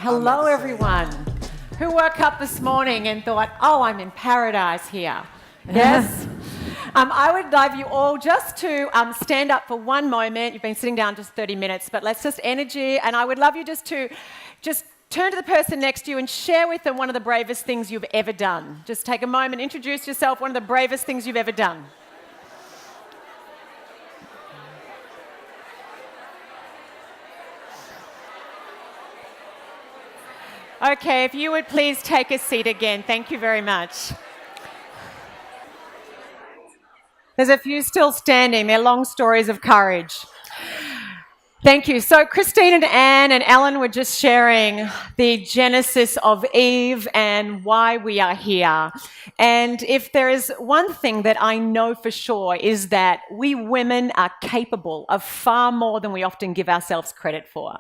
Hello, everyone. Who woke up this morning and thought, oh, I'm in paradise here? Yes? I would love you all just to stand up for one moment. You've been sitting down just 30 minutes, but let's just energy. And I would love you just to turn to the person next to you and share with them one of the bravest things you've ever done. Just take a moment, introduce yourself, one of the bravest things you've ever done. Okay, if you would please take a seat again. Thank you very much. There's a few still standing. They're long stories of courage. Thank you. So Christine and Anne and Ellen were just sharing the genesis of Eve and why we are here. And if there is one thing that I know for sure is that we women are capable of far more than we often give ourselves credit for.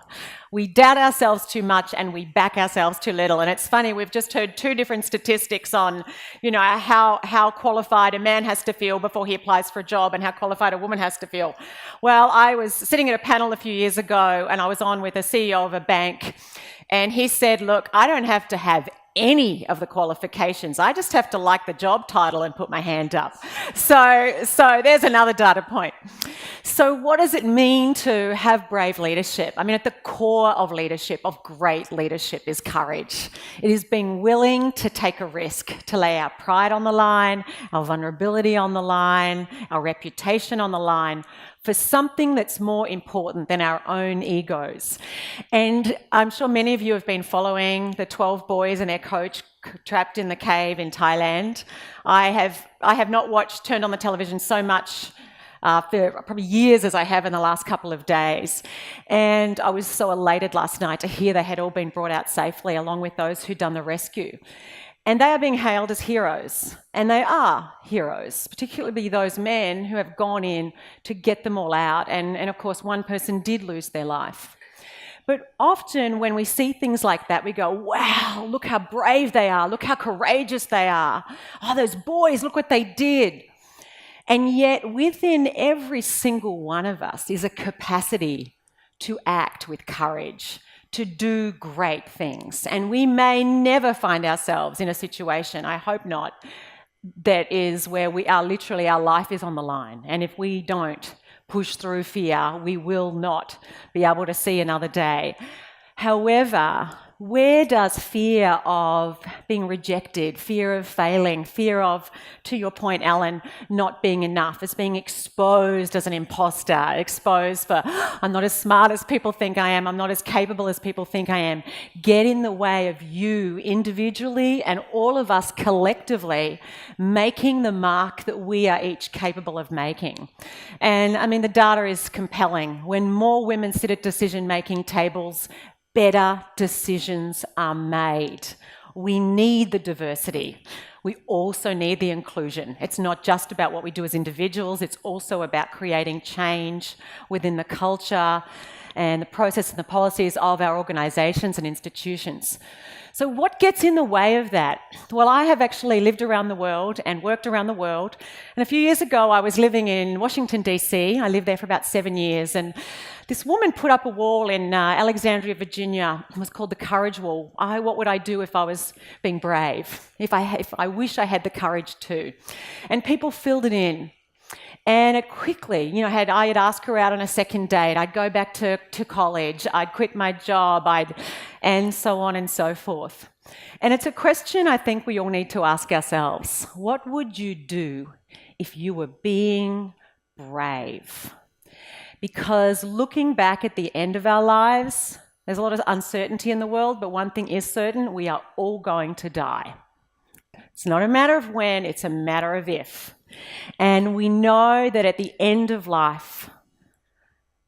We doubt ourselves too much and we back ourselves too little. And it's funny, we've just heard two different statistics on, how qualified a man has to feel before he applies for a job and how qualified a woman has to feel. Well, I was sitting at a panel a few years ago and I was on with a CEO of a bank and he said, look, I don't have to have any of the qualifications. I just have to like the job title and put my hand up. So there's another data point. So what does it mean to have brave leadership? I mean, at the core of leadership, of great leadership, is courage. It is being willing to take a risk, to lay our pride on the line, our vulnerability on the line, our reputation on the line, for something that's more important than our own egos. And I'm sure many of you have been following the 12 boys and their coach trapped in the cave in Thailand. I have not turned on the television so much for probably years as I have in the last couple of days. And I was so elated last night to hear they had all been brought out safely along with those who'd done the rescue. And they are being hailed as heroes, and they are heroes, particularly those men who have gone in to get them all out, and of course one person did lose their life. But often when we see things like that, we go, wow, look how brave they are, look how courageous they are. Oh, those boys, look what they did. And yet within every single one of us is a capacity to act with courage, to do great things. And we may never find ourselves in a situation, I hope not, that is where our life is on the line. And if we don't push through fear, we will not be able to see another day. However, where does fear of being rejected, fear of failing, fear of, to your point, Alan, not being enough, as being exposed as an imposter, exposed for, I'm not as smart as people think I am, I'm not as capable as people think I am, get in the way of you individually and all of us collectively making the mark that we are each capable of making? And I mean, the data is compelling. When more women sit at decision-making tables, better decisions are made. We need the diversity. We also need the inclusion. It's not just about what we do as individuals, it's also about creating change within the culture and the process and the policies of our organisations and institutions. So what gets in the way of that? Well, I have actually lived around the world and worked around the world. And a few years ago, I was living in Washington, DC. I lived there for about 7 years. And this woman put up a wall in Alexandria, Virginia. It was called the Courage Wall. What would I do if I was being brave? If I wish I had the courage to. And people filled it in. And it quickly, I'd ask her out on a second date, I'd go back to college, I'd quit my job, and so on and so forth. And it's a question I think we all need to ask ourselves. What would you do if you were being brave? Because looking back at the end of our lives, there's a lot of uncertainty in the world, but one thing is certain, we are all going to die. It's not a matter of when, it's a matter of if. And we know that at the end of life,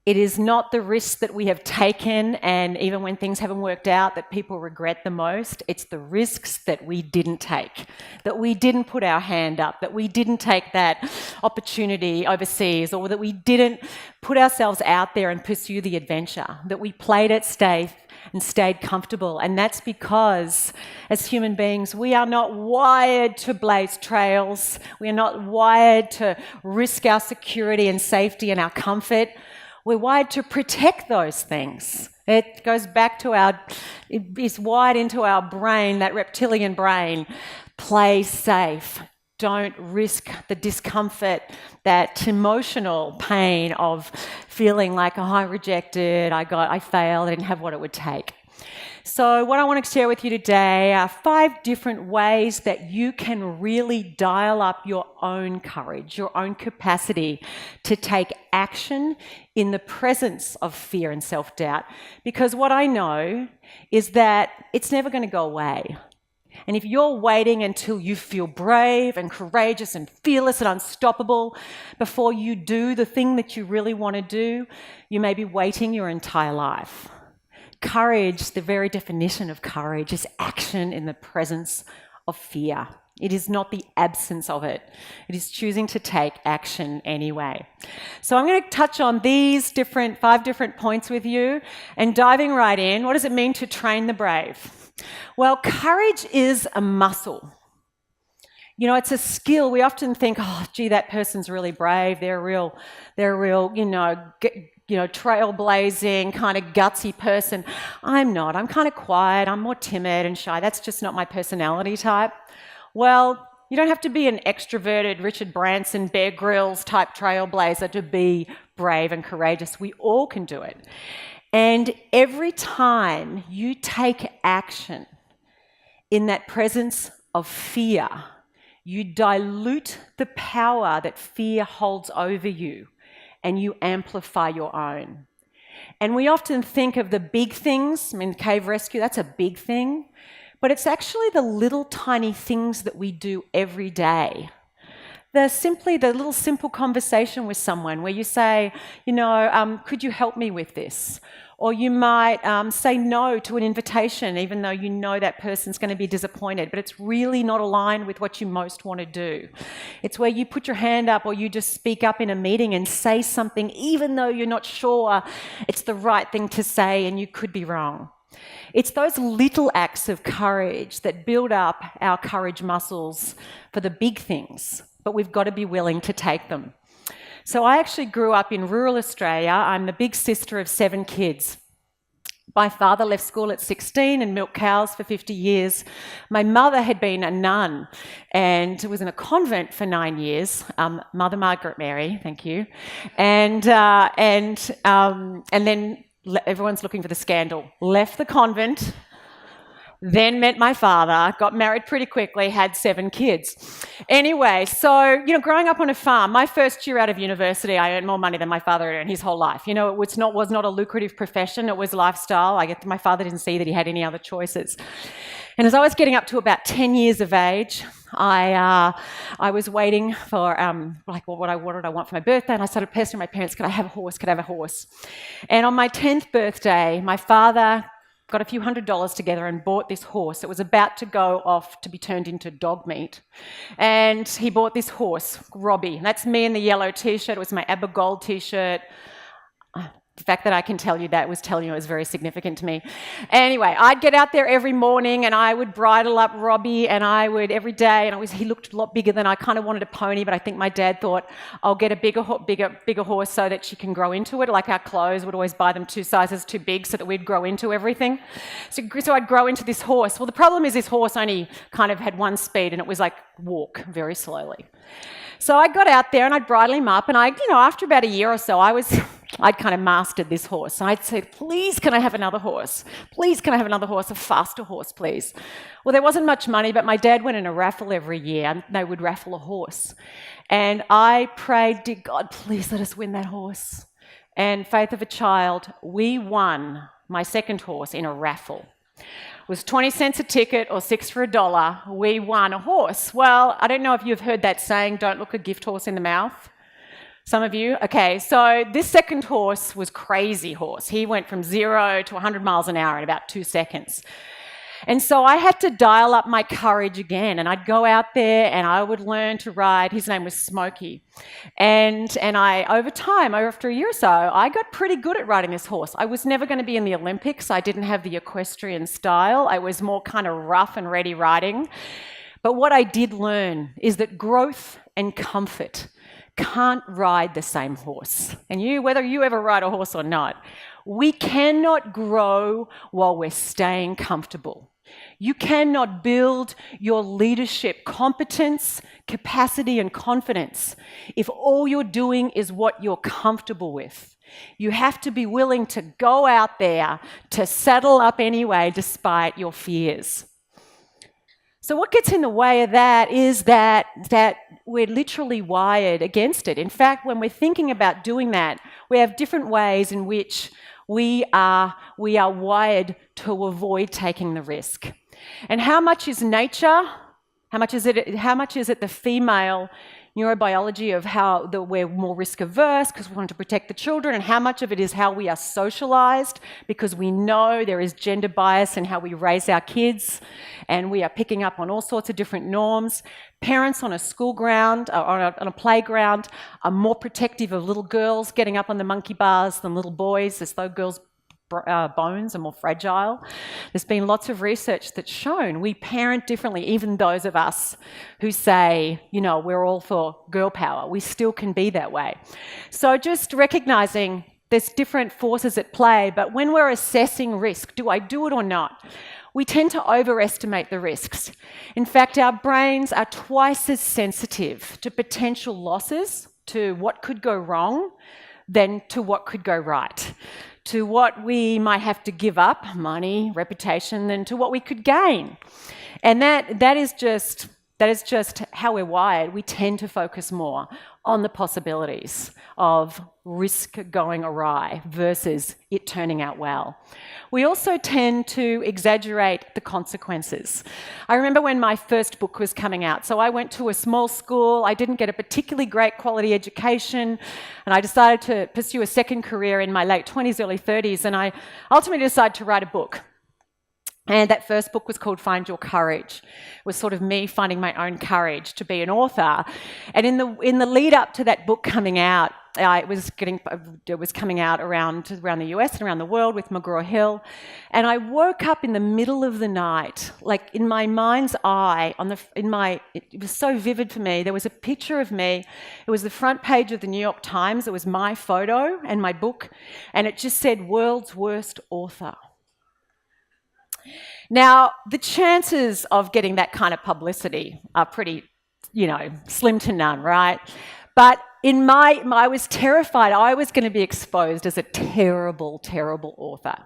it is not the risks that we have taken, and even when things haven't worked out, that people regret the most. It's the risks that we didn't take, that we didn't put our hand up, that we didn't take that opportunity overseas, or that we didn't put ourselves out there and pursue the adventure, that we played it safe and stayed comfortable. And that's because, as human beings, we are not wired to blaze trails. We are not wired to risk our security and safety and our comfort. We're wired to protect those things. It goes back to it is wired into our brain, that reptilian brain. Play safe. Don't risk the discomfort, that emotional pain of feeling like, oh, I rejected, I failed, I didn't have what it would take. So what I want to share with you today are 5 different ways that you can really dial up your own courage, your own capacity to take action in the presence of fear and self-doubt. Because what I know is that it's never going to go away. And if you're waiting until you feel brave and courageous and fearless and unstoppable before you do the thing that you really want to do, you may be waiting your entire life. Courage, the very definition of courage, is action in the presence of fear. It is not the absence of it. It is choosing to take action anyway. So I'm going to touch on these 5 different points with you and diving right in. What does it mean to train the brave? Well, courage is a muscle. You know, it's a skill. We often think, oh, gee, that person's really brave. They're a real, trailblazing, kind of gutsy person. I'm not. I'm kind of quiet. I'm more timid and shy. That's just not my personality type. Well, you don't have to be an extroverted Richard Branson, Bear Grylls type trailblazer to be brave and courageous. We all can do it. And every time you take action in that presence of fear, you dilute the power that fear holds over you and you amplify your own. And we often think of the big things. I mean, cave rescue, that's a big thing. But it's actually the little tiny things that we do every day. They're simply the little simple conversation with someone where you say, could you help me with this? Or you might say no to an invitation even though you know that person's going to be disappointed, but it's really not aligned with what you most want to do. It's where you put your hand up or you just speak up in a meeting and say something even though you're not sure it's the right thing to say and you could be wrong. It's those little acts of courage that build up our courage muscles for the big things, but we've got to be willing to take them. So I actually grew up in rural Australia. I'm the big sister of 7 kids. My father left school at 16 and milked cows for 50 years. My mother had been a nun and was in a convent for 9 years. Mother Margaret Mary, thank you. And then everyone's looking for the scandal. Left the convent, then met my father, got married pretty quickly, had 7 kids. Anyway, so, growing up on a farm, my first year out of university, I earned more money than my father had earned his whole life. It was not a lucrative profession, it was lifestyle. My father didn't see that he had any other choices. And as I was getting up to about 10 years of age, I was waiting for, what did I want for my birthday? And I started pestering my parents, could I have a horse? Could I have a horse? And on my 10th birthday, my father got a few $100s together and bought this horse. It was about to go off to be turned into dog meat. And he bought this horse, Robbie. That's me in the yellow T-shirt. It was my ABBA Gold T-shirt. The fact that I can tell you that was telling you it was very significant to me. Anyway, I'd get out there every morning and I would bridle up Robbie and I would every day, and he looked a lot bigger than I kind of wanted a pony, but I think my dad thought, I'll get a bigger horse so that she can grow into it. Like our clothes, would always buy them 2 sizes too big so that we'd grow into everything. So I'd grow into this horse. Well, the problem is this horse only kind of had one speed and it was like walk very slowly. So I got out there and I'd bridle him up and after about a year or so, I'd kind of mastered this horse. I'd say, please, can I have another horse? Please, can I have another horse? A faster horse, please. Well, there wasn't much money, but my dad went in a raffle every year and they would raffle a horse. And I prayed, dear God, please let us win that horse. And faith of a child, we won my second horse in a raffle. It was 20 cents a ticket or 6 for $1. We won a horse. Well, I don't know if you've heard that saying, don't look a gift horse in the mouth. Some of you? Okay, so this second horse was crazy horse. He went from 0 to 100 miles an hour in about 2 seconds. And so I had to dial up my courage again, and I'd go out there and I would learn to ride. His name was Smokey. And I, over time, after a year or so, I got pretty good at riding this horse. I was never going to be in the Olympics. I didn't have the equestrian style. I was more kind of rough and ready riding. But what I did learn is that growth and comfort can't ride the same horse. And whether you ever ride a horse or not, we cannot grow while we're staying comfortable. You cannot build your leadership competence, capacity, and confidence if all you're doing is what you're comfortable with. You have to be willing to go out there, to saddle up anyway, despite your fears. So what gets in the way of that is that we're literally wired against it. In fact, when we're thinking about doing that, we have different ways in which we are wired to avoid taking the risk. And how much is nature? How much is it the female neurobiology of how we're more risk averse because we want to protect the children, and how much of it is how we are socialized because we know there is gender bias in how we raise our kids, and we are picking up on all sorts of different norms. Parents on a school ground, on a playground, are more protective of little girls getting up on the monkey bars than little boys, as though girls' bones are more fragile. There's been lots of research that's shown we parent differently, even those of us who say, we're all for girl power. We still can be that way. So just recognizing there's different forces at play, but when we're assessing risk, do I do it or not? We tend to overestimate the risks. In fact, our brains are twice as sensitive to potential losses, to what could go wrong, than to what could go right, to what we might have to give up, money, reputation, than to what we could gain. And that is just how we're wired. We tend to focus more on the possibilities of risk going awry versus it turning out well. We also tend to exaggerate the consequences. I remember when my first book was coming out. So I went to a small school. I didn't get a particularly great quality education, and I decided to pursue a second career in my late 20s, early 30s, and I ultimately decided to write a book. And that first book was called Find Your Courage. It was sort of me finding my own courage to be an author. And in the lead up to that book coming out, it was coming out around the US and around the world with McGraw-Hill. And I woke up in the middle of the night, like in my mind's eye, it was so vivid for me. There was a picture of me. It was the front page of the New York Times. It was my photo and my book. And it just said, "World's Worst Author." Now, the chances of getting that kind of publicity are pretty, slim to none, right? But I was terrified I was going to be exposed as a terrible, terrible author.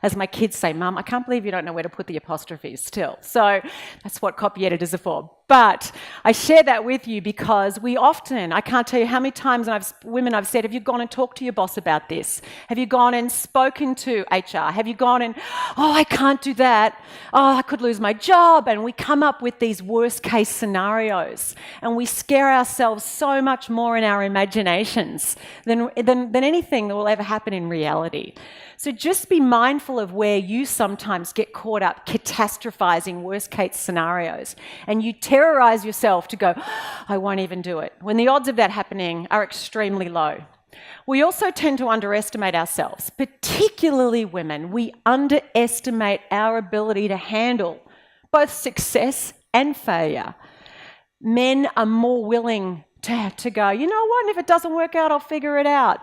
As my kids say, "Mum, I can't believe you don't know where to put the apostrophes still." So that's what copy editors are for. But I share that with you because I can't tell you how many times I've said, "Have you gone and talked to your boss about this? Have you gone and spoken to HR? Have you gone and, I can't do that. I could lose my job." And we come up with these worst case scenarios, and we scare ourselves so much more in our imaginations than anything that will ever happen in reality. So just be mindful of where you sometimes get caught up catastrophizing worst case scenarios, and you terrorize yourself to go, "I won't even do it," when the odds of that happening are extremely low. We also tend to underestimate ourselves, particularly women. We underestimate our ability to handle both success and failure. Men are more willing to go, "You know what, and if it doesn't work out, I'll figure it out."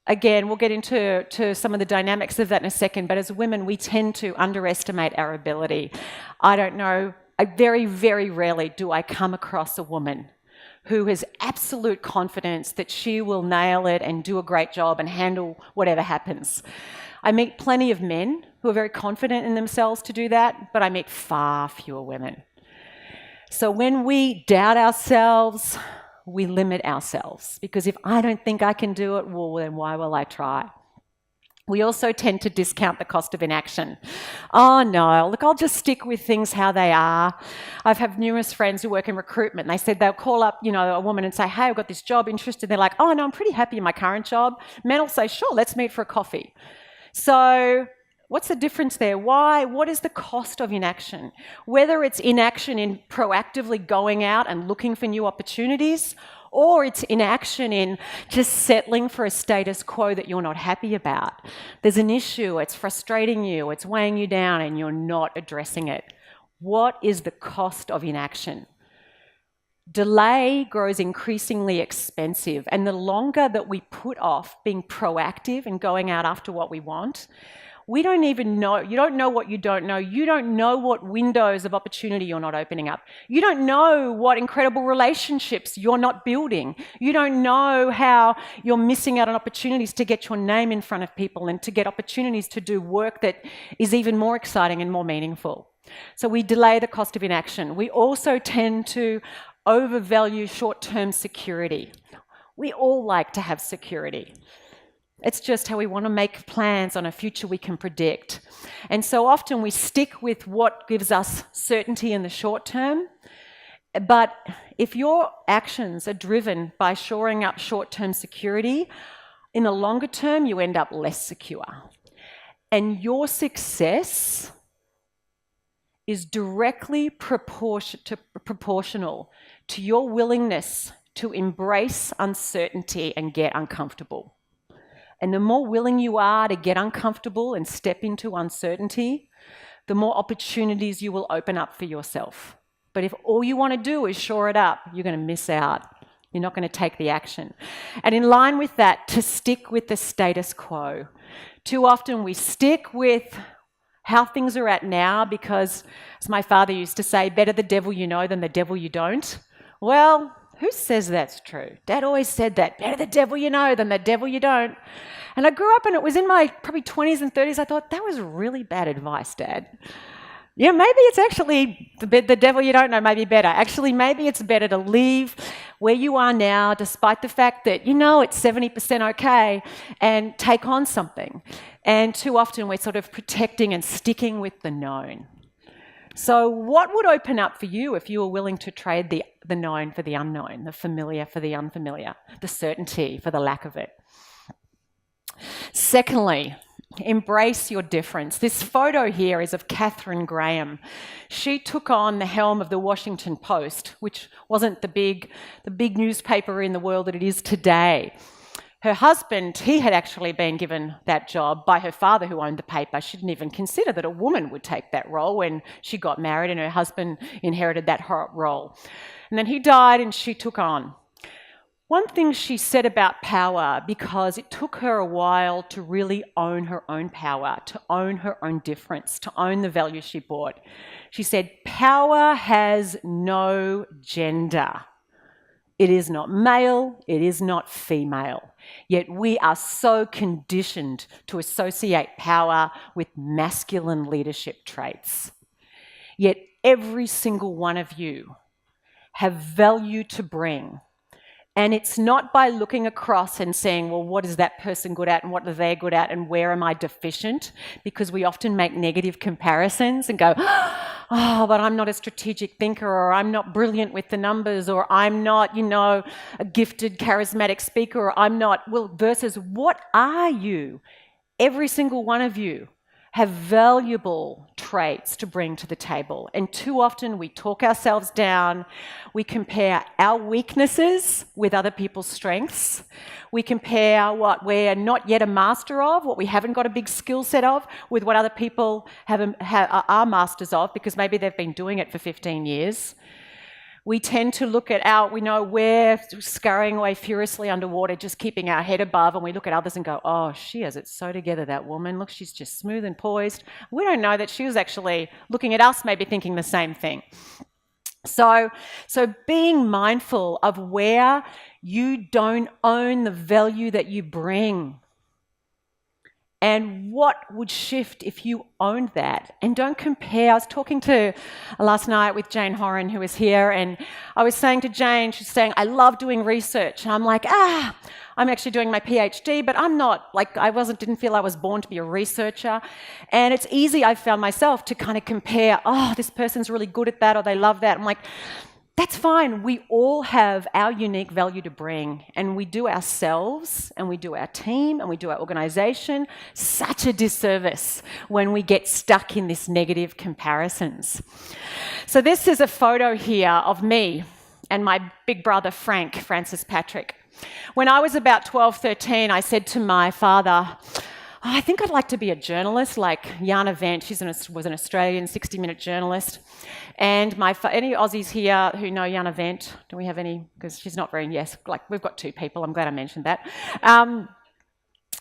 Again, we'll get into some of the dynamics of that in a second, but as women, we tend to underestimate our ability. I don't know, very, very rarely do I come across a woman who has absolute confidence that she will nail it and do a great job and handle whatever happens. I meet plenty of men who are very confident in themselves to do that, but I meet far fewer women. So when we doubt ourselves, we limit ourselves, because if I don't think I can do it, well, then why will I try? We also tend to discount the cost of inaction. "Oh no, look, I'll just stick with things how they are." I've had numerous friends who work in recruitment. They said they'll call up, a woman and say, "Hey, I've got this job, interested." They're like, "Oh no, I'm pretty happy in my current job." Men will say, "Sure, let's meet for a coffee." So what's the difference there? Why? What is the cost of inaction? Whether it's inaction in proactively going out and looking for new opportunities, or it's inaction in just settling for a status quo that you're not happy about. There's an issue, it's frustrating you, it's weighing you down, and you're not addressing it. What is the cost of inaction? Delay grows increasingly expensive, and the longer that we put off being proactive and going out after what we want, we don't even know. You don't know what you don't know. You don't know what windows of opportunity you're not opening up. You don't know what incredible relationships you're not building. You don't know how you're missing out on opportunities to get your name in front of people and to get opportunities to do work that is even more exciting and more meaningful. So we delay the cost of inaction. We also tend to overvalue short-term security. We all like to have security. It's just how we want to make plans on a future we can predict. And so often we stick with what gives us certainty in the short term. But if your actions are driven by shoring up short-term security, in the longer term, you end up less secure. And your success is directly proportional to your willingness to embrace uncertainty and get uncomfortable. And the more willing you are to get uncomfortable and step into uncertainty, the more opportunities you will open up for yourself. But if all you want to do is shore it up, you're going to miss out. You're not going to take the action. And in line with that, to stick with the status quo. Too often we stick with how things are at now because, as my father used to say, better the devil you know than the devil you don't. Well, who says that's true? Dad always said that. Better the devil you know than the devil you don't. And I grew up and it was in my probably 20s and 30s. I thought, that was really bad advice, Dad. Yeah, maybe it's actually the devil you don't know may be better. Actually, maybe it's better to leave where you are now, despite the fact that you know it's 70% okay, and take on something. And too often we're sort of protecting and sticking with the known. So what would open up for you if you were willing to trade the known for the unknown, the familiar for the unfamiliar, the certainty for the lack of it? Secondly, embrace your difference. This photo here is of Katharine Graham. She took on the helm of the Washington Post, which wasn't the big newspaper in the world that it is today. Her husband, he had actually been given that job by her father who owned the paper. She didn't even consider that a woman would take that role when she got married, and her husband inherited that role. And then he died and she took on. One thing she said about power, because it took her a while to really own her own power, to own her own difference, to own the value she brought. She said, power has no gender. It is not male, it is not female. Yet we are so conditioned to associate power with masculine leadership traits. Yet every single one of you have value to bring. And it's not by looking across and saying, well, what is that person good at and what are they good at and where am I deficient? Because we often make negative comparisons and go, oh, but I'm not a strategic thinker, or I'm not brilliant with the numbers, or I'm not, a gifted, charismatic speaker, or I'm not, well, versus what are you? Every single one of you have valuable traits to bring to the table. And too often we talk ourselves down, we compare our weaknesses with other people's strengths, we compare what we're not yet a master of, what we haven't got a big skill set of, with what other people are masters of, because maybe they've been doing it for 15 years. We tend to look at we know we're scurrying away furiously underwater, just keeping our head above, and we look at others and go, oh, she has it so together, that woman. Look, she's just smooth and poised. We don't know that she was actually looking at us, maybe thinking the same thing. So being mindful of where you don't own the value that you bring. And what would shift if you owned that? And don't compare. I was talking to last night with Jane Horan, who was here, and I was saying to Jane, she's saying, I love doing research. And I'm like, I'm actually doing my PhD, but I'm not, didn't feel I was born to be a researcher. And it's easy, I found myself, to kind of compare, this person's really good at that, or they love that. I'm like, that's fine. We all have our unique value to bring, and we do ourselves and we do our team and we do our organisation such a disservice when we get stuck in this negative comparisons. So this is a photo here of me and my big brother Francis Patrick. When I was about 12, 13, I said to my father, I think I'd like to be a journalist, like Jana Vent. She was an Australian 60-minute journalist. And any Aussies here who know Jana Vent? Do we have any? Because she's not very, yes, like we've got 2 people. I'm glad I mentioned that.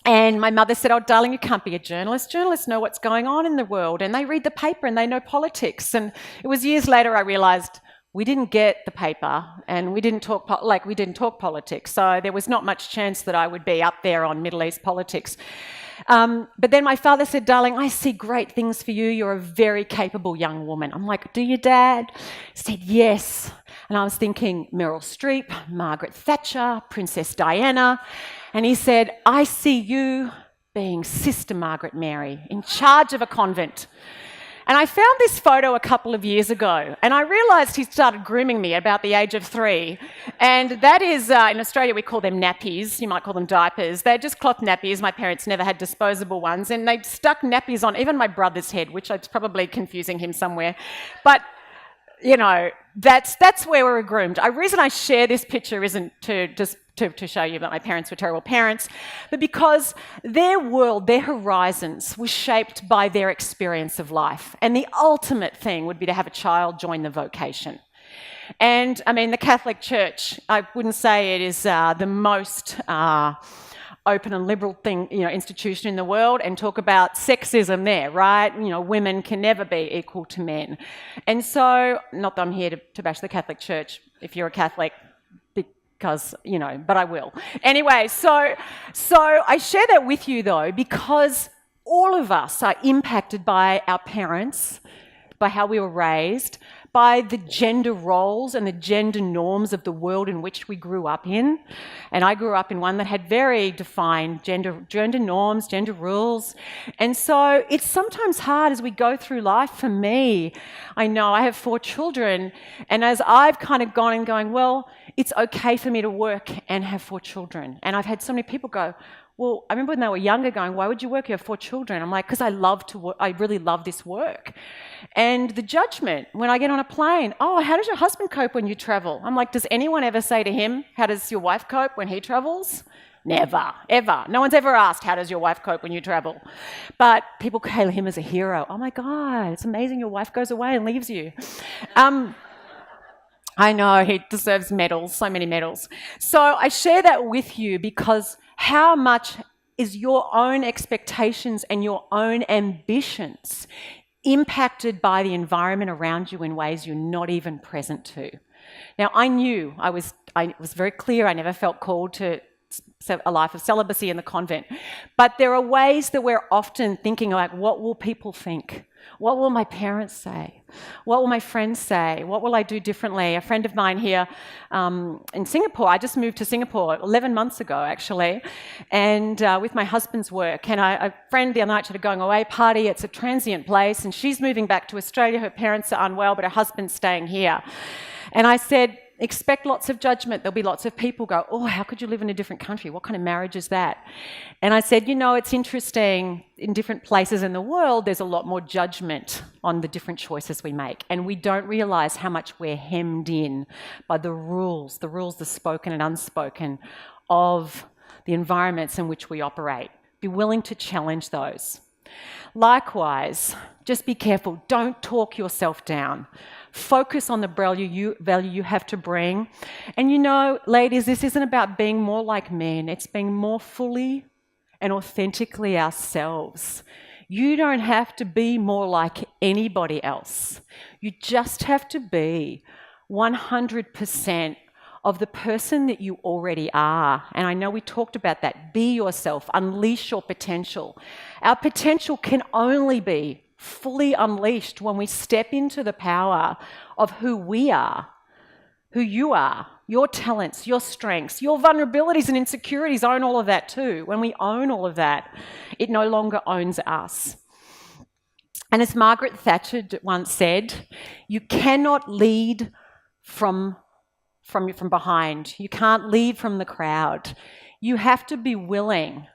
And my mother said, oh, darling, you can't be a journalist. Journalists know what's going on in the world and they read the paper and they know politics. And it was years later I realised we didn't get the paper and we didn't talk politics. So there was not much chance that I would be up there on Middle East politics. But then my father said, darling, I see great things for you. You're a very capable young woman. I'm like, do you, Dad? He said, yes. And I was thinking Meryl Streep, Margaret Thatcher, Princess Diana. And he said, I see you being Sister Margaret Mary, in charge of a convent. And I found this photo a couple of years ago, and I realised he started grooming me at about the age of 3. And that is, in Australia we call them nappies, you might call them diapers. They're just cloth nappies. My parents never had disposable ones, and they stuck nappies on even my brother's head, which is probably confusing him somewhere. But, you know, that's where we were groomed. The reason I share this picture isn't to show you that my parents were terrible parents, but because their world, their horizons were shaped by their experience of life. And the ultimate thing would be to have a child join the vocation. And I mean, the Catholic Church, I wouldn't say it is the most open and liberal institution in the world, and talk about sexism there, right? You know, women can never be equal to men. And so, not that I'm here to bash the Catholic Church, if you're a Catholic, because, you know, but I will. Anyway, so I share that with you though, because all of us are impacted by our parents, by how we were raised, by the gender roles and the gender norms of the world in which we grew up in. And I grew up in one that had very defined gender norms, gender rules. And so it's sometimes hard as we go through life. For me, I know I have 4 children, and as I've kind of gone and going, well, it's okay for me to work and have 4 children. And I've had so many people go, well, I remember when they were younger going, why would you work? You have 4 children. I'm like, because I love to work. I really love this work. And the judgment when I get on a plane, oh, how does your husband cope when you travel? I'm like, does anyone ever say to him, how does your wife cope when he travels? Never, ever. No one's ever asked, how does your wife cope when you travel? But people hail him as a hero. Oh my God, it's amazing your wife goes away and leaves you. I know, he deserves medals, so many medals. So I share that with you because how much is your own expectations and your own ambitions impacted by the environment around you in ways you're not even present to? Now, I was very clear, I never felt called to a life of celibacy in the convent. But there are ways that we're often thinking like, what will people think? What will my parents say? What will my friends say? What will I do differently? A friend of mine here in Singapore, I just moved to Singapore 11 months ago, actually, and with my husband's work. And a friend the other night had a going away party. It's a transient place, and she's moving back to Australia. Her parents are unwell, but her husband's staying here. And I said, expect lots of judgment. There'll be lots of people go, oh, how could you live in a different country? What kind of marriage is that? And I said, you know, it's interesting. In different places in the world, there's a lot more judgment on the different choices we make. And we don't realise how much we're hemmed in by the rules, the spoken and unspoken, of the environments in which we operate. Be willing to challenge those. Likewise, just be careful. Don't talk yourself down. Focus on the value you have to bring. And you know, ladies, this isn't about being more like men. It's being more fully and authentically ourselves. You don't have to be more like anybody else. You just have to be 100% of the person that you already are. And I know we talked about that. Be yourself. Unleash your potential. Our potential can only be fully unleashed when we step into the power of who we are, who you are, your talents, your strengths, your vulnerabilities and insecurities own all of that too. When we own all of that, it no longer owns us. And as Margaret Thatcher once said, you cannot lead from behind. You can't lead from the crowd. You have to be willing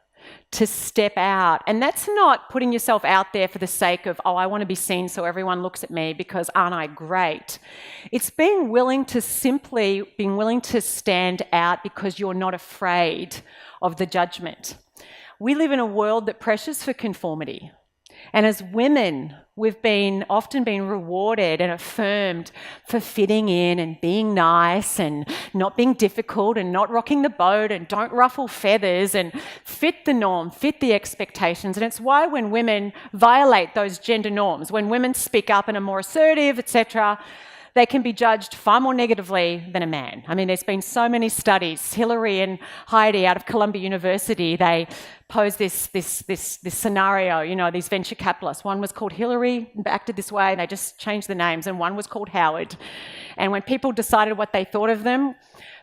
to step out. And that's not putting yourself out there for the sake of, oh, I want to be seen so everyone looks at me because aren't I great? It's being willing to stand out because you're not afraid of the judgment. we live in a world that pressures for conformity. And as women, we've often been rewarded and affirmed for fitting in and being nice and not being difficult and not rocking the boat and don't ruffle feathers and fit the norm, fit the expectations. And it's why when women violate those gender norms, when women speak up and are more assertive, etc., they can be judged far more negatively than a man. I mean, there's been so many studies. Hillary and Heidi out of Columbia University, they posed this scenario, you know, these venture capitalists. One was called Hillary, acted this way, and they just changed the names, and one was called Howard. And when people decided what they thought of them,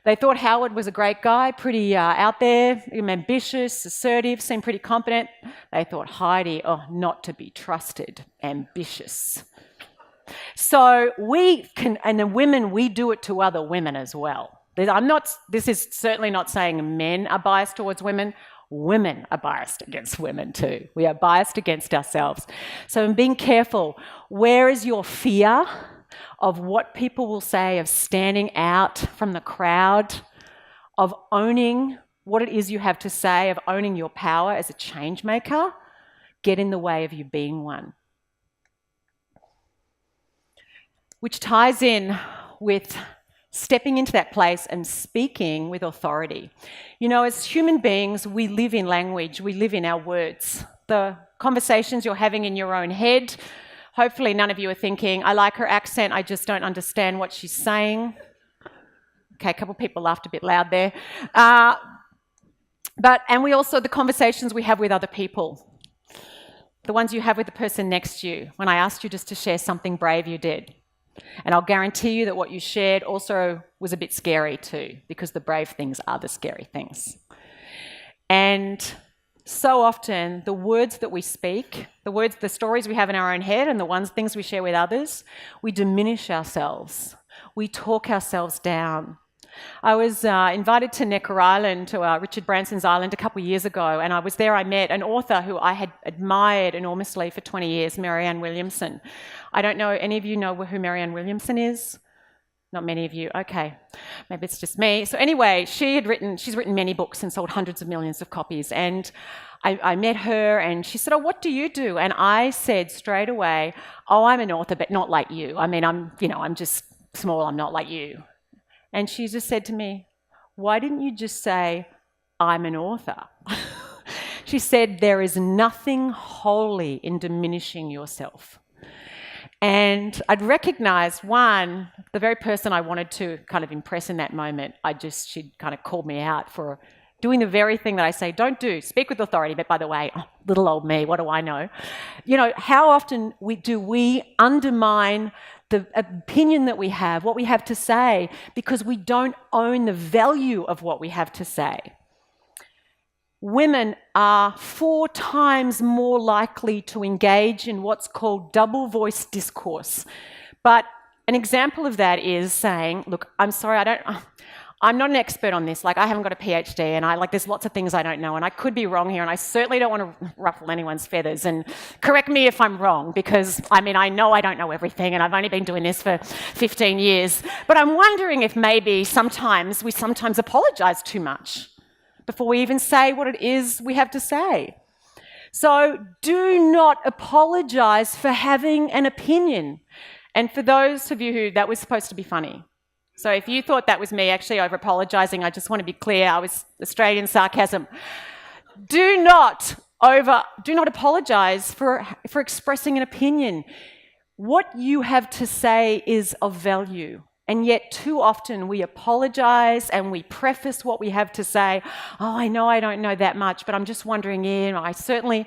they thought Howard was a great guy, pretty out there, ambitious, assertive, seemed pretty competent. They thought Heidi, oh, not to be trusted, ambitious. So we can, and the women, we do it to other women as well. This is certainly not saying men are biased towards women. Women are biased against women too. We are biased against ourselves. So in being careful, where is your fear of what people will say, of standing out from the crowd, of owning what it is you have to say, of owning your power as a change maker, get in the way of you being one? Which ties in with stepping into that place and speaking with authority. You know, as human beings, we live in language, we live in our words. The conversations you're having in your own head, hopefully none of you are thinking, I like her accent, I just don't understand what she's saying. Okay, a couple of people laughed a bit loud there. And we also, the conversations we have with other people, the ones you have with the person next to you. When I asked you just to share something brave you did. And I'll guarantee you that what you shared also was a bit scary too, because the brave things are the scary things. And so often, the words that we speak, the stories we have in our own head and the things we share with others, we diminish ourselves. We talk ourselves down. I was invited to Necker Island, to Richard Branson's island, a couple of years ago, and I was there. I met an author who I had admired enormously for 20 years, Marianne Williamson. I don't know, any of you know who Marianne Williamson is? Not many of you. Okay, maybe it's just me. So anyway, she's written many books and sold hundreds of millions of copies. And I met her, and she said, "Oh, what do you do?" And I said straight away, "Oh, I'm an author, but not like you. I mean, I'm just small. I'm not like you." And she just said to me, "Why didn't you just say, I'm an author?" She said, "There is nothing holy in diminishing yourself." And I'd recognized, one, the very person I wanted to kind of impress in that moment, she'd kind of called me out for doing the very thing that I say, don't do, speak with authority. But by the way, little old me, what do I know? You know, how often do we undermine the opinion that we have, what we have to say, because we don't own the value of what we have to say? Women are 4 times more likely to engage in what's called double voice discourse. But an example of that is saying, look, I'm sorry, I'm not an expert on this. Like, I haven't got a PhD, and there's lots of things I don't know, and I could be wrong here, and I certainly don't want to ruffle anyone's feathers. And correct me if I'm wrong, because I know I don't know everything, and I've only been doing this for 15 years. But I'm wondering if maybe we sometimes apologise too much before we even say what it is we have to say. So do not apologise for having an opinion. And for those of you who that was supposed to be funny. So if you thought that was me actually over apologising, I just want to be clear, I was Australian sarcasm. Do not apologise for expressing an opinion. What you have to say is of value. And yet too often we apologise and we preface what we have to say. Oh, I know I don't know that much, but I'm just wondering, I certainly...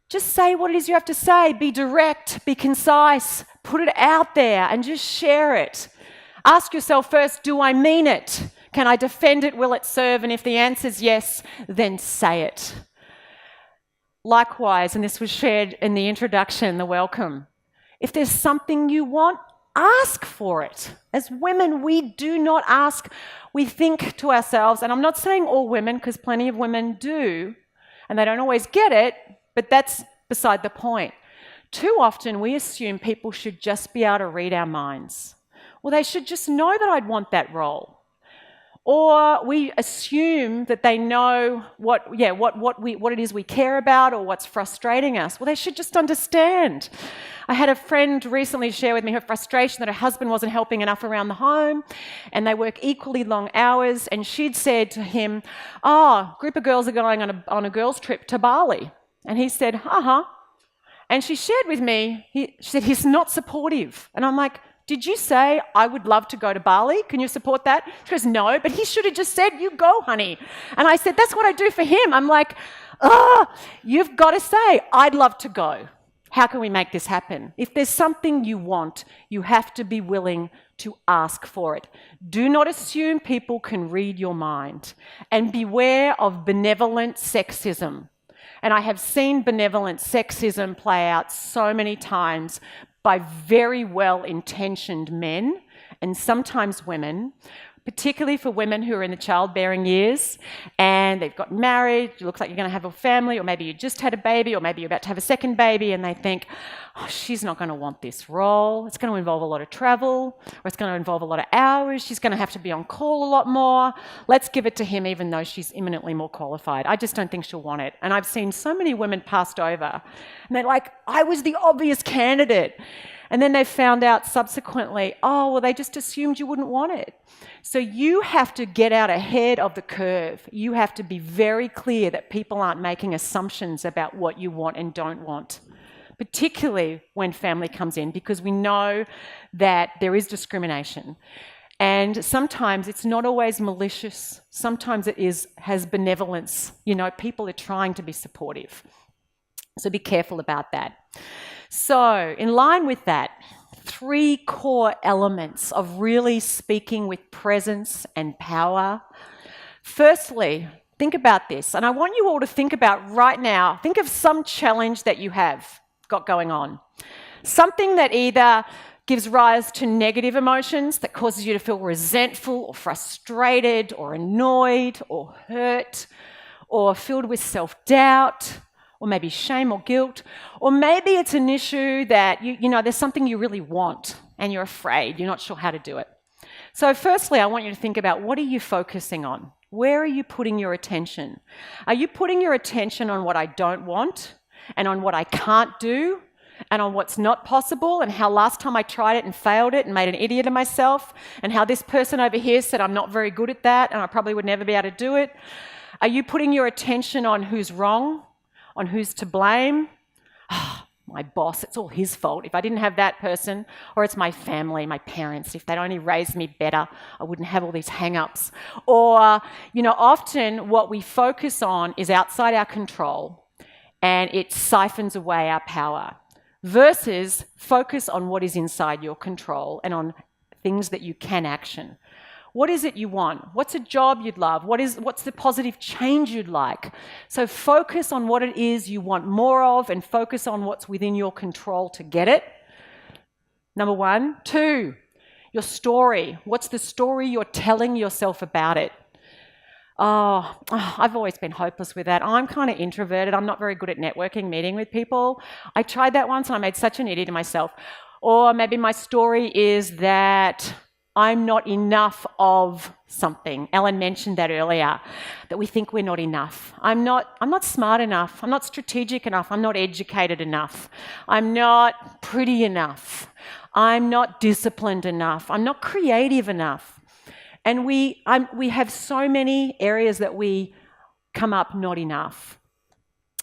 Just say what it is you have to say. Be direct, be concise, put it out there and just share it. Ask yourself first, do I mean it? Can I defend it? Will it serve? And if the answer is yes, then say it. Likewise, and this was shared in the introduction, the welcome, if there's something you want, ask for it. As women, we do not ask. We think to ourselves, and I'm not saying all women, because plenty of women do, and they don't always get it, but that's beside the point. Too often we assume people should just be able to read our minds. Well, they should just know that I'd want that role. Or we assume that they know what it is we care about or what's frustrating us. Well, they should just understand. I had a friend recently share with me her frustration that her husband wasn't helping enough around the home, and they work equally long hours, and she'd said to him, a group of girls are going on a girls' trip to Bali. And he said, And she shared with me, she said, he's not supportive. And I'm like, did you say, I would love to go to Bali? Can you support that? She goes, no, but he should have just said, you go, honey. And I said, that's what I do for him. I'm like, you've got to say, I'd love to go. How can we make this happen? If there's something you want, you have to be willing to ask for it. Do not assume people can read your mind. And beware of benevolent sexism. And I have seen benevolent sexism play out so many times by very well-intentioned men and sometimes women, particularly for women who are in the childbearing years and they've got married, it looks like you're going to have a family, or maybe you just had a baby, or maybe you're about to have a second baby, and they think, she's not going to want this role. It's going to involve a lot of travel, or it's going to involve a lot of hours. She's going to have to be on call a lot more. Let's give it to him even though she's imminently more qualified. I just don't think she'll want it. And I've seen so many women passed over, and they're like, I was the obvious candidate. And then they found out subsequently, they just assumed you wouldn't want it. So you have to get out ahead of the curve. You have to be very clear that people aren't making assumptions about what you want and don't want, particularly when family comes in, because we know that there is discrimination. And sometimes it's not always malicious. Sometimes it has benevolence. People are trying to be supportive. So be careful about that. So, in line with that, 3 core elements of really speaking with presence and power. Firstly, think about this, and I want you all to think about right now, think of some challenge that you have got going on. Something that either gives rise to negative emotions, that causes you to feel resentful or frustrated or annoyed or hurt or filled with self-doubt, or maybe shame or guilt, or maybe it's an issue that there's something you really want and you're afraid, you're not sure how to do it. So firstly, I want you to think about, what are you focusing on? Where are you putting your attention? Are you putting your attention on what I don't want, and on what I can't do, and on what's not possible, and how last time I tried it and failed it and made an idiot of myself, and how this person over here said I'm not very good at that and I probably would never be able to do it? Are you putting your attention on who's wrong? On who's to blame? My boss, it's all his fault. If I didn't have that person, or it's my family, my parents, if they'd only raised me better, I wouldn't have all these hang-ups. Or, often what we focus on is outside our control, and it siphons away our power, versus focus on what is inside your control and on things that you can action. What is it you want? What's a job you'd love? What's the positive change you'd like? So focus on what it is you want more of, and focus on what's within your control to get it. Number 1. 2, your story. What's the story you're telling yourself about it? I've always been hopeless with that. I'm kind of introverted. I'm not very good at networking, meeting with people. I tried that once and I made such an idiot of myself. Or maybe my story is that I'm not enough of something. Ellen mentioned that earlier, that we think we're not enough. I'm not smart enough. I'm not strategic enough. I'm not educated enough. I'm not pretty enough. I'm not disciplined enough. I'm not creative enough. And we have so many areas that we come up not enough.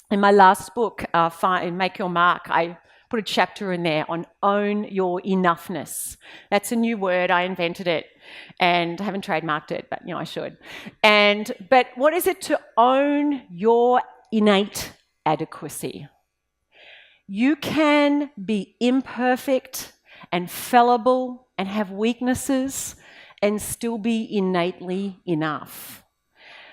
In my last book, Make Your Mark, I put a chapter in there on own your enoughness. That's a new word. I invented it and I haven't trademarked it, but I should. But what is it to own your innate adequacy? You can be imperfect and fallible and have weaknesses and still be innately enough.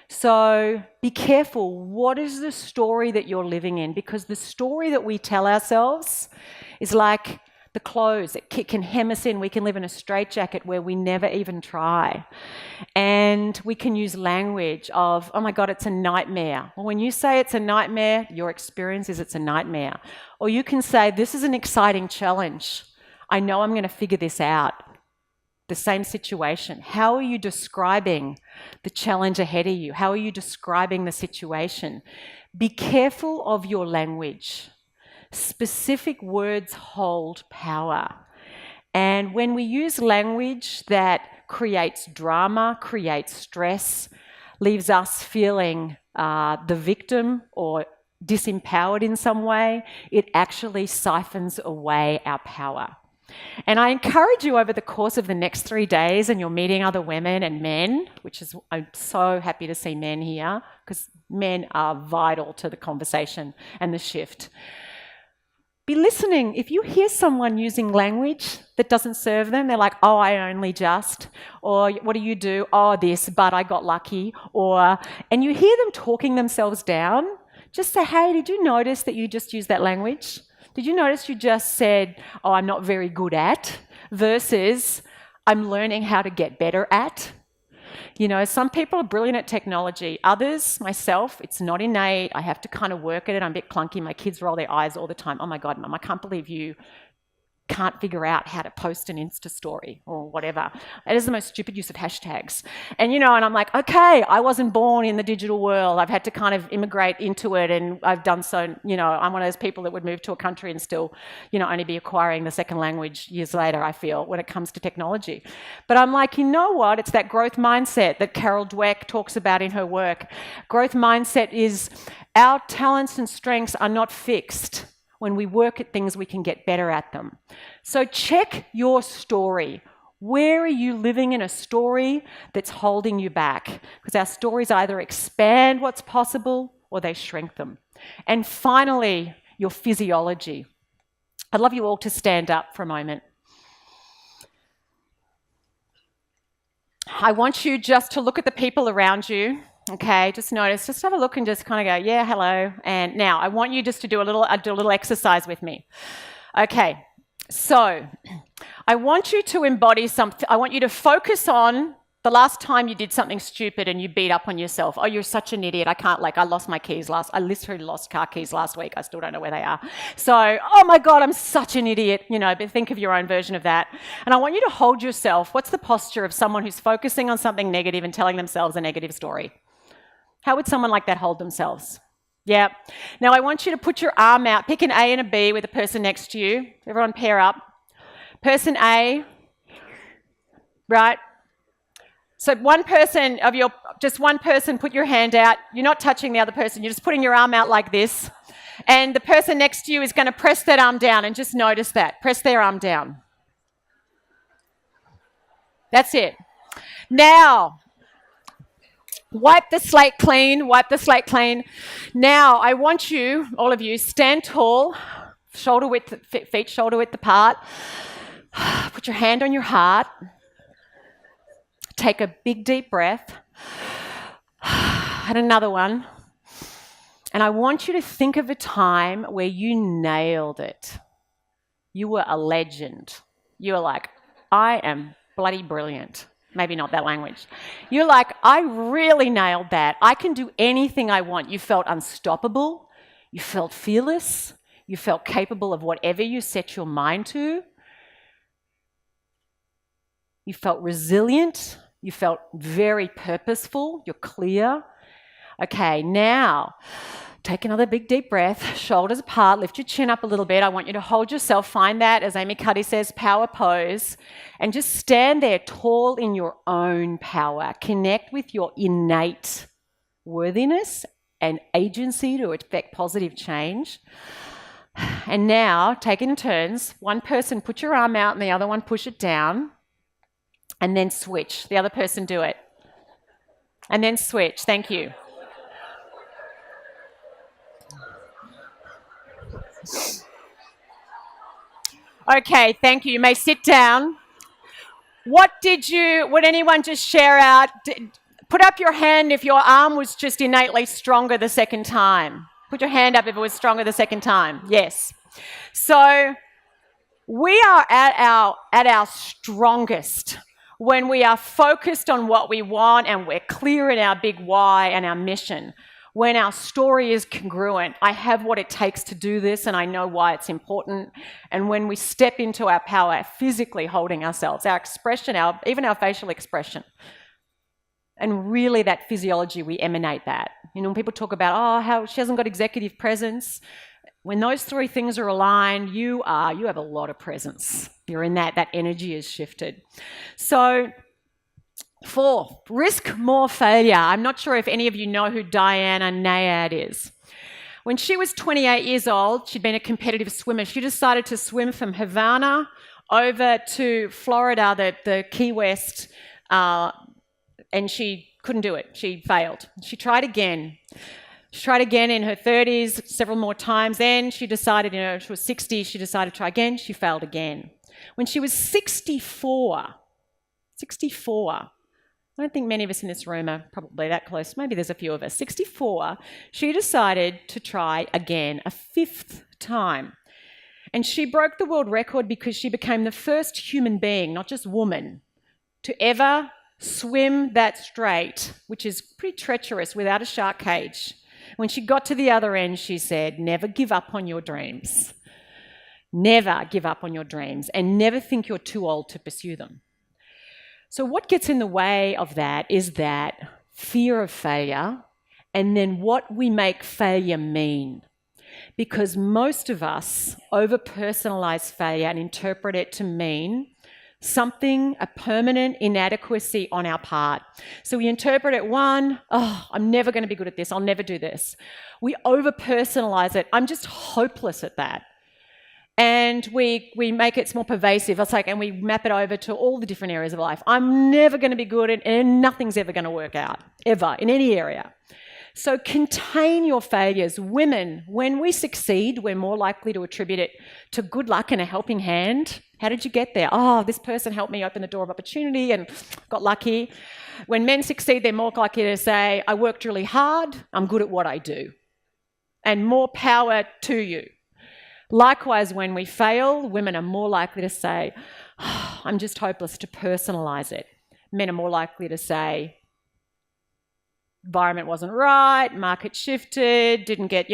So be careful. What is the story that you're living in? Because the story that we tell ourselves is like the clothes. It can hem us in. We can live in a straitjacket where we never even try. And we can use language of, oh my God, it's a nightmare. Well, when you say it's a nightmare, your experience is it's a nightmare. Or you can say, this is an exciting challenge. I know I'm going to figure this out. the same situation? How are you describing the challenge ahead of you? How are you describing the situation? Be careful of your language. Specific words hold power. And when we use language that creates drama, creates stress, leaves us feeling the victim or disempowered in some way, it actually siphons away our power. And I encourage you over the course of the next 3 days, and you're meeting other women and men, which is, I'm so happy to see men here, because men are vital to the conversation and the shift. Be listening. If you hear someone using language that doesn't serve them, they're like, oh, I only just, or what do you do? Oh, this, but I got lucky, and you hear them talking themselves down, just say, hey, did you notice that you just used that language? Did you notice you just said, oh, I'm not very good at, versus I'm learning how to get better at? You know, some people are brilliant at technology. Others, myself, it's not innate. I have to kind of work at it. I'm a bit clunky. My kids roll their eyes all the time. Oh my God, Mum, I can't believe you can't figure out how to post an Insta story or whatever. It is the most stupid use of hashtags. And, you know, and I'm like, okay, I wasn't born in the digital world. I've had to kind of immigrate into it, and I've done so, you know, I'm one of those people that would move to a country and still, you know, only be acquiring the second language years later, I feel, when it comes to technology. But I'm like, you know what? It's that growth mindset that Carol Dweck talks about in her work. Growth mindset is our talents and strengths are not fixed. When we work at things, we can get better at them. So check your story. Where are you living in a story that's holding you back? Because our stories either expand what's possible or they shrink them. And finally, your physiology. I'd love you all to stand up for a moment. I want you just to look at the people around you. Okay, just notice, just have a look and just kind of go, yeah, hello. And now I want you just to do a little exercise with me. Okay, so I want you to embody something. I want you to focus on the last time you did something stupid and you beat up on yourself. Oh, you're such an idiot. I lost my keys I literally lost car keys last week. I still don't know where they are. So, oh my God, I'm such an idiot. You know, but think of your own version of that. And I want you to hold yourself. What's the posture of someone who's focusing on something negative and telling themselves a negative story? How would someone like that hold themselves? Yeah. Now I want you to put your arm out. Pick an A and a B with the person next to you. Everyone pair up. Person A, right? So just one person, put your hand out. You're not touching the other person. You're just putting your arm out like this. And the person next to you is going to press that arm down, and just notice that. Press their arm down. That's it. Now, wipe the slate clean, wipe the slate clean. Now, I want you, all of you, stand tall, feet shoulder width apart. Put your hand on your heart. Take a big, deep breath. And another one. And I want you to think of a time where you nailed it. You were a legend. You were like, I am bloody brilliant. Maybe not that language. You're like, I really nailed that. I can do anything I want. You felt unstoppable. You felt fearless. You felt capable of whatever you set your mind to. You felt resilient. You felt very purposeful. You're clear. Okay, now take another big deep breath, shoulders apart, lift your chin up a little bit. I want you to hold yourself, find that, as Amy Cuddy says, power pose, and just stand there tall in your own power. Connect with your innate worthiness and agency to effect positive change. And now, take it in turns. One person, put your arm out, and the other one, push it down, and then switch. The other person, do it. And then switch. Thank you. Okay, thank you. You may sit down. Would anyone just share out? Put up your hand if your arm was just innately stronger the second time. Put your hand up if it was stronger the second time. Yes. So we are at our strongest when we are focused on what we want and we're clear in our big why and our mission. when our story is congruent, I have what it takes to do this and I know why it's important. And when we step into our power, physically holding ourselves, our expression, even our facial expression, and really that physiology, we emanate that. You know, when people talk about, oh, how she hasn't got executive presence, when those three things are aligned, you have a lot of presence. You're in that energy is shifted. So 4, risk more failure. I'm not sure if any of you know who Diana Nayad is. When she was 28 years old, she'd been a competitive swimmer. She decided to swim from Havana over to Florida, the Key West, and she couldn't do it. She failed. She tried again. She tried again in her 30s, several more times. Then she decided, she was 60, she decided to try again. She failed again. When she was 64, I don't think many of us in this room are probably that close. Maybe there's a few of us. 64, she decided to try again, a 5th time. And she broke the world record because she became the first human being, not just woman, to ever swim that straight, which is pretty treacherous, without a shark cage. When she got to the other end, she said, never give up on your dreams. Never give up on your dreams, and never think you're too old to pursue them. So what gets in the way of that is that fear of failure, and then what we make failure mean. Because most of us over-personalize failure and interpret it to mean something, a permanent inadequacy on our part. So we interpret it, I'm never going to be good at this, I'll never do this. We over-personalize it, I'm just hopeless at that. And we make it more pervasive. It's like, and we map it over to all the different areas of life. I'm never going to be good at, and nothing's ever going to work out, ever, in any area. So contain your failures. Women, when we succeed, we're more likely to attribute it to good luck and a helping hand. How did you get there? Oh, this person helped me open the door of opportunity and got lucky. When men succeed, they're more likely to say, I worked really hard, I'm good at what I do. And more power to you. Likewise, when we fail, women are more likely to say, I'm just hopeless, to personalize it. Men are more likely to say, environment wasn't right, market shifted, didn't get,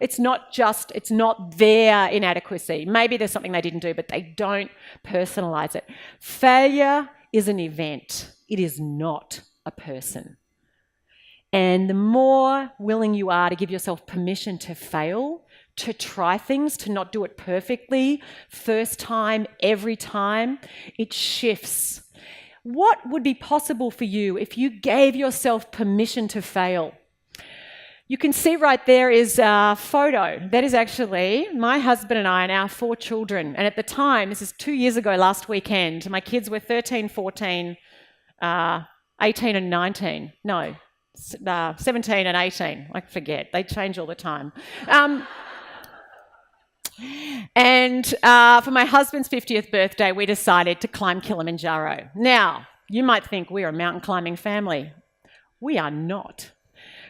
it's not their inadequacy. Maybe there's something they didn't do, but they don't personalize it. Failure is an event. It is not a person. And the more willing you are to give yourself permission to fail, to try things, to not do it perfectly, first time, every time, it shifts. What would be possible for you if you gave yourself permission to fail? You can see right there is a photo. That is actually my husband and I and our 4 children. And at the time, this is 2 years ago last weekend, my kids were 13, 14, 18 and 19. No, 17 and 18. I forget. They change all the time. And for my husband's 50th birthday, we decided to climb Kilimanjaro. Now, you might think we're a mountain climbing family. We are not.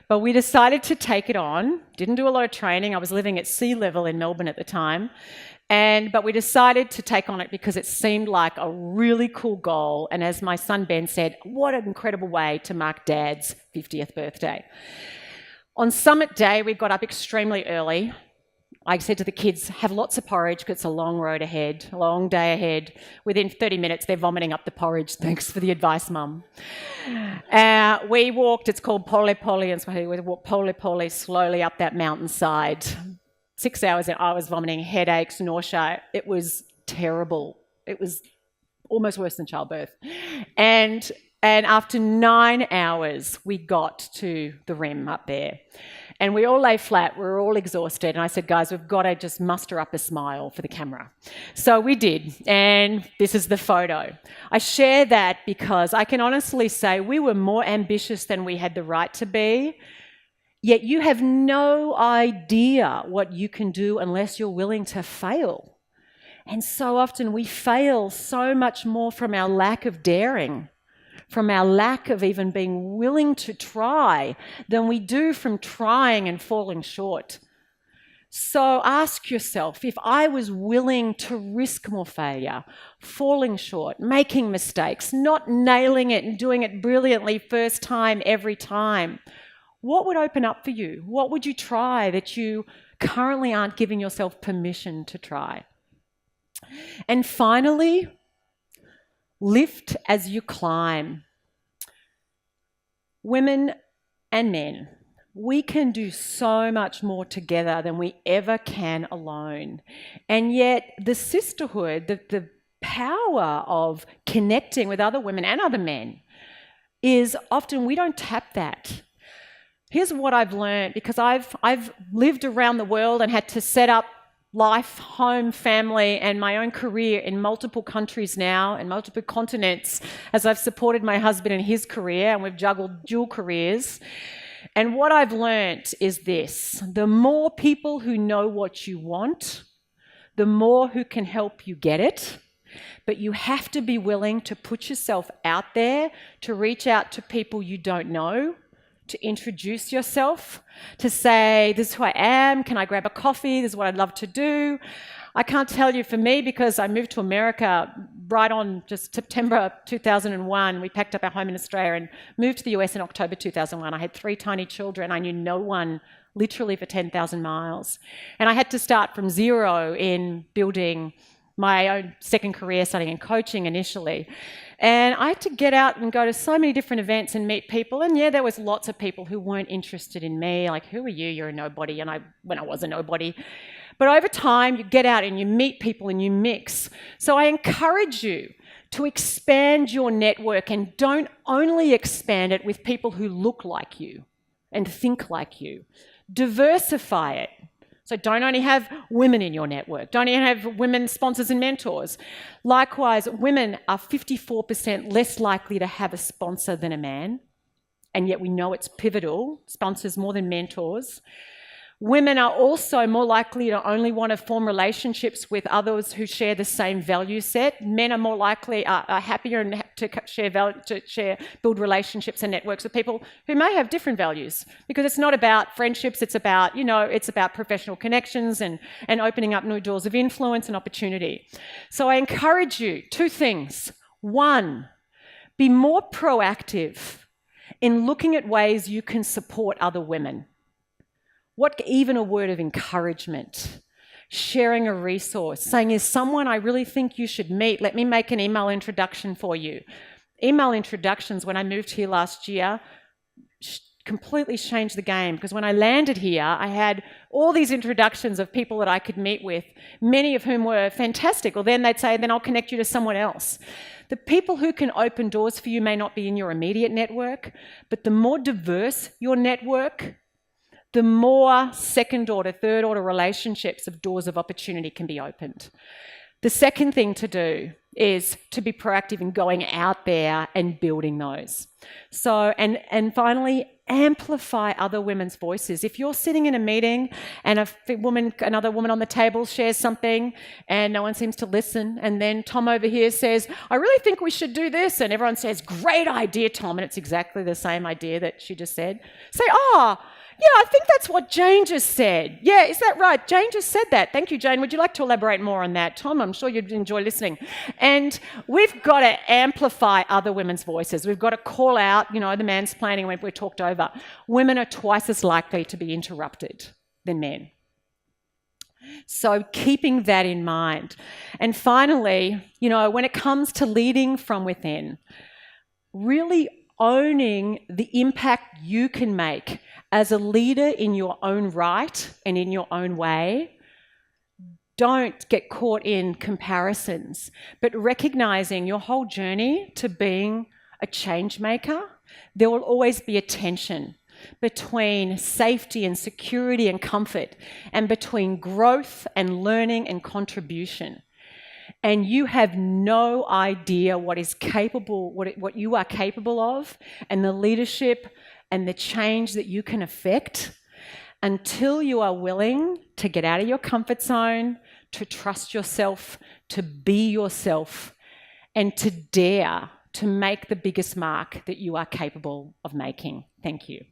But we decided to take it on. Didn't do a lot of training. I was living at sea level in Melbourne at the time. But we decided to take on it because it seemed like a really cool goal. And as my son Ben said, what an incredible way to mark Dad's 50th birthday. On summit day, we got up extremely early. I said to the kids, have lots of porridge because it's a long road ahead, a long day ahead. Within 30 minutes, they're vomiting up the porridge. Thanks for the advice, Mum. We walked, it's called Pole Pole in Swahili. We walked Pole Pole slowly up that mountainside. 6 hours and I was vomiting, headaches, nausea. It was terrible. It was almost worse than childbirth. And after 9 hours, we got to the rim up there. And we all lay flat, we were all exhausted. And I said, guys, we've got to just muster up a smile for the camera. So we did, and this is the photo. I share that because I can honestly say we were more ambitious than we had the right to be, yet you have no idea what you can do unless you're willing to fail. And so often we fail so much more from our lack of daring, from our lack of even being willing to try, than we do from trying and falling short. So ask yourself, if I was willing to risk more failure, falling short, making mistakes, not nailing it and doing it brilliantly first time, every time, what would open up for you? What would you try that you currently aren't giving yourself permission to try? And finally, lift as you climb. Women and men, we can do so much more together than we ever can alone. And yet the sisterhood, the power of connecting with other women and other men is often we don't tap that. Here's what I've learned, because I've lived around the world and had to set up life, home, family, and my own career in multiple countries now and multiple continents as I've supported my husband in his career, and we've juggled dual careers. And what I've learnt is this: the more people who know what you want, the more who can help you get it. But you have to be willing to put yourself out there, to reach out to people you don't know, to introduce yourself, to say, this is who I am, can I grab a coffee, this is what I'd love to do. I can't tell you, for me, because I moved to America right on just September 2001. We packed up our home in Australia and moved to the US in October 2001. I had 3 tiny children. I knew no one literally for 10,000 miles. And I had to start from zero in building my own second career, studying in coaching initially. And I had to get out and go to so many different events and meet people. And yeah, there was lots of people who weren't interested in me. Like, who are you? You're a nobody. And when I was a nobody. But over time, you get out and you meet people and you mix. So I encourage you to expand your network, and don't only expand it with people who look like you and think like you. Diversify it. So don't only have women in your network. Don't even have women sponsors and mentors. Likewise, women are 54% less likely to have a sponsor than a man. And yet we know it's pivotal, sponsors more than mentors. Women are also more likely to only want to form relationships with others who share the same value set. Men are more likely, are happier to build relationships and networks with people who may have different values, because it's not about friendships, it's about, it's about professional connections and opening up new doors of influence and opportunity. So I encourage you, 2 things. 1, be more proactive in looking at ways you can support other women. Even a word of encouragement, sharing a resource, saying, is someone I really think you should meet, let me make an email introduction for you. Email introductions, when I moved here last year, completely changed the game, because when I landed here, I had all these introductions of people that I could meet with, many of whom were fantastic. Well, then they'd say, then I'll connect you to someone else. The people who can open doors for you may not be in your immediate network, but the more diverse your network, the more second-order, third-order relationships of doors of opportunity can be opened. The second thing to do is to be proactive in going out there and building those. So, and finally, amplify other women's voices. If you're sitting in a meeting and another woman on the table shares something and no one seems to listen, and then Tom over here says, I really think we should do this, and everyone says, great idea, Tom, and it's exactly the same idea that she just said, say, yeah, I think that's what Jane just said. Yeah, is that right? Jane just said that. Thank you, Jane. Would you like to elaborate more on that? Tom, I'm sure you'd enjoy listening. And we've got to amplify other women's voices. We've got to call out, the mansplaining when we're talked over. Women are twice as likely to be interrupted than men. So keeping that in mind. And finally, when it comes to leading from within, really owning the impact you can make as a leader in your own right and in your own way. Don't get caught in comparisons, but recognizing your whole journey to being a change maker, there will always be a tension between safety and security and comfort, and between growth and learning and contribution. And you have no idea what you are capable of, and the leadership and the change that you can affect, until you are willing to get out of your comfort zone, to trust yourself, to be yourself, and to dare to make the biggest mark that you are capable of making. Thank you.